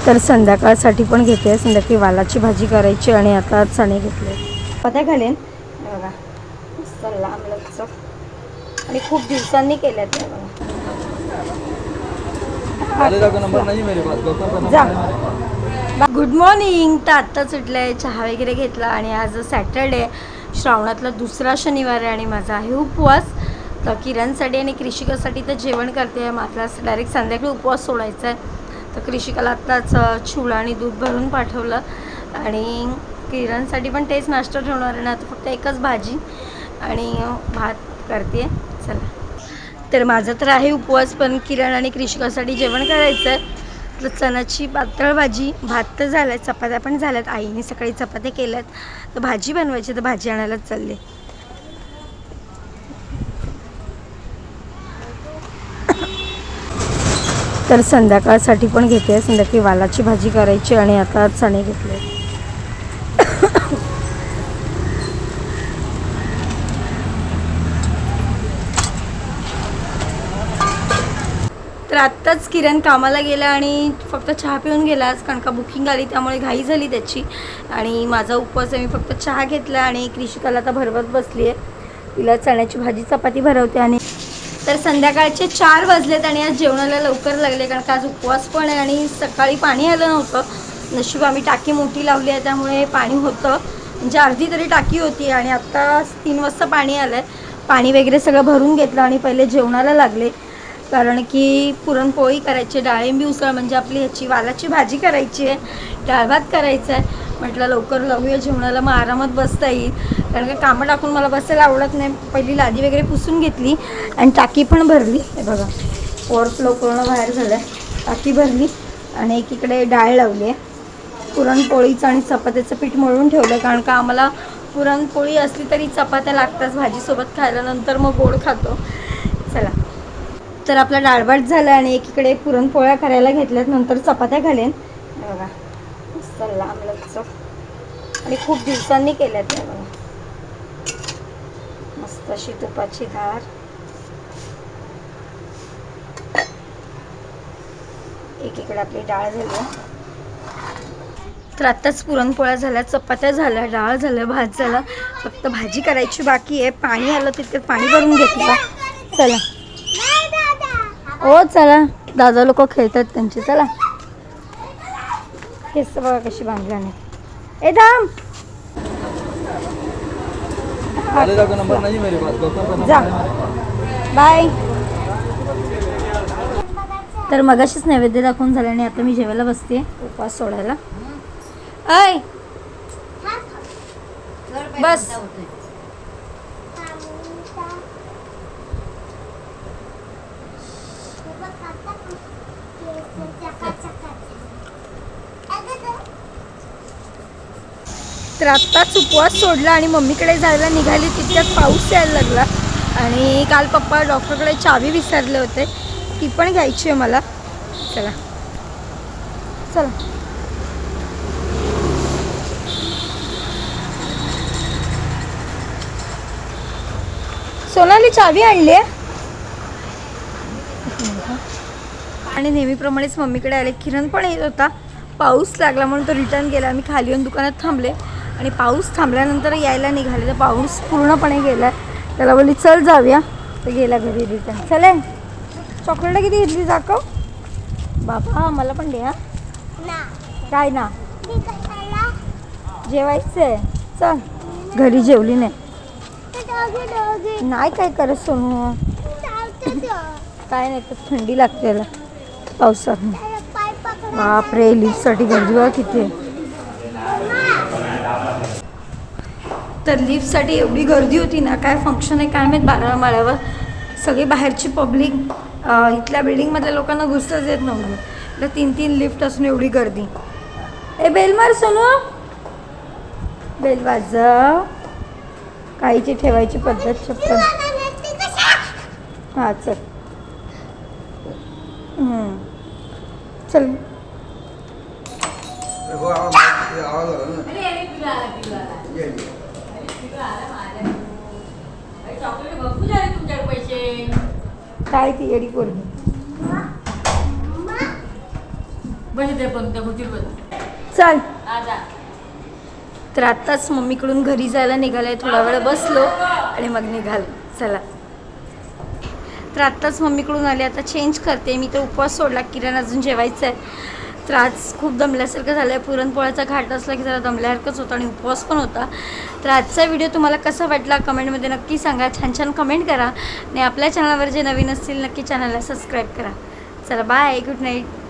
तर संध्याकाळसाठी पण घेते. संध्याकाळी वालाची भाजी करायची आणि आता चणे घेतले. पत्या घालेन बघा, मस्त लांब लचक आणि खूप दिवसांनी केल्या त्या बघा. Good morning. तर आत्ताच उठले, चहा वगैरे घेतला आणि आज सॅटरडे, श्रावणातला दुसरा शनिवार आहे आणि माझा आहे उपवास. तर किरणसाठी आणि कृषिकासाठी तर जेवण करते. माझा डायरेक्ट संध्याकाळी उपवास सोडायचा आहे. तर कृषिकाला आत्ताच चिवडा आणि दूध भरून पाठवलं आणि किरणसाठी पण तेच नाश्ता ठेवणार आहे ना. आता फक्त एकच भाजी आणि भात करते. चला, तर माझा तर आहे उपवास, पण किरण आणि कृषिकासाठी जेवण करायचं आहे. तर चण्याची पातळ भाजी, भात तर झालं आहे, चपात्या पण झाल्यात. आईने सकाळी चपात्या केल्यात, तर भाजी बनवायची. तर भाजी आणायलाच चालले. तर संध्याकाळसाठी पण घेते. संध्याकाळी वालाची भाजी करायची आणि आता चणे घेतले. तर आत्ताच किरण कामाला गेला आणि फक्त चहा पिऊन गेला. आज कारण का बुकिंग आली त्यामुळे घाई झाली त्याची. आणि माझा उपवास आहे, मी फक्त चहा घेतला आणि कृषिकाला आता भरवत बसली आहे. तिला चण्याची भाजी चपाती भरवते. आणि तर संध्याकाळचे 4 वाजलेत आणि आज जेवणाला लवकर लागले कारण का आज उपवास पण आहे आणि सकाळी पाणी आलं नव्हतं. नशीब आम्ही टाकी मोठी लावली आहे त्यामुळे पाणी होतं, म्हणजे अर्धी तरी टाकी होती. आणि आत्ता 3 वाजता पाणी आलं आहे. पाणी वगैरे सगळं भरून घेतलं आणि पहिले जेवणाला लागले कारण की पुरणपोळी करायची, डाळिंबी उसळ म्हणजे आपली ह्याची वालाची भाजी करायची आहे, डाळ भात करायचं आहे. म्हटलं लवकर लावूया जेवणाला, मग आरामात बसता येईल. कारण का कामं टाकून मला बसायला आवडत नाही. पहिली लादी वगैरे पुसून घेतली आणि टाकी पण भरली. हे बघा, ओव्हरफ्लो पूर्ण बाहेर झालं आहे. टाकी भरली आणि एकीकडे डाळ लावली आहे. पुरणपोळीचं आणि चपात्याचं पीठ मळून ठेवलं कारण का आम्हाला पुरणपोळी असली तरी चपात्या लागतात भाजीसोबत खायला, नंतर मग गोड खातो. चला, तर आपला डाळभात झाला आणि एकीकडे पुरणपोळ्या करायला घेतल्यात, नंतर चपात्या घालेन. बघा, मस्त लांब लचक आणि खूप दिवसांनी केल्यात त्या बघा. मस्त अशी तुपाची धार. एकीकडे आपली डाळ झाली. तर आत्ताच पुरणपोळ्या झाल्या, चपात्या झाल्या, डाळ झालं, भात झालं, फक्त भाजी करायची बाकी आहे. पाणी आलं तितकं पाणी भरून घेतलं. चला हो, चला, दादा लोक खेळतात त्यांचे. चला, केस बघा कशी बांधल्या नाही. ए दाम जा, बाय. तर मगाशीच नैवेद्य दाखवून झालं आणि आता मी जेवायला बसते उपवास सोडायला. ऐ बस. तर आत्ताच उपवास सोडला आणि मम्मीकडे जायला निघाली, तितक्यात पाऊस यायला लागला. आणि काल पप्पा डॉक्टरकडे चावी विसरले होते, ती पण घ्यायची आहे मला. चला चला, सोनाली चावी आणली आहे. आणि नेहमीप्रमाणेच मम्मीकडे आले. किरण पण येत होता, पाऊस लागला म्हणून तो रिटर्न गेला. आम्ही खाली येऊन दुकानात थांबले आणि पाऊस थांबल्यानंतर यायला निघाले तर पाऊस पूर्णपणे गेला. त्याला बोलली चल जाऊया, तर गेला घरी रिटर्न. चले, चॉकलेट किती घेतली दाखव बाबा, मला पण द्या. काय ना जेवायचं आहे, चल. घरी जेवली नाही काय करत सोनू, काय नाही तर थंडी लागते त्याला पावसात. बापरे, लिफ्टसाठी गर्दी बघा किती आहे. तर लिफ्टसाठी एवढी गर्दी होती ना, काय फंक्शन आहे काय माहीत 12व्या माळ्यावर. सगळी बाहेरची पब्लिक, इथल्या बिल्डिंगमधल्या लोकांना घुसताच येत नव्हतं. तर 3 लिफ्ट असून एवढी गर्दी. ए बेल मार सोनू, बेल वाजव. काहीची ठेवायची पद्धत चप्पल. हां चल, चल. काय ती येडी पोरगी. बघितले पण त्या खुर्चीवर बस. चल. आता तर आत्ताच मम्मीकडून घरी जायला निघाले, थोडा वेळ बसलो आणि मग निघालो. चला. तर आत्ताच मम्मीकडून आले, आता चेंज करते. मी तर उपवास सोडला, किरण अजून जेवायचं आहे. तर आज खूप दमल्यासारखं झालं आहे. पुरणपोळ्याचा घाट असला की जरा दमल्यासारखंच होतं आणि उपवास पण होता. तर आजचा व्हिडिओ तुम्हाला कसा वाटला कमेंटमध्ये नक्की सांगा. छान छान कमेंट करा आणि आपल्या चॅनलवर जे नवीन असतील नक्की चॅनलला सबस्क्राईब करा. चला बाय, गुड नाईट.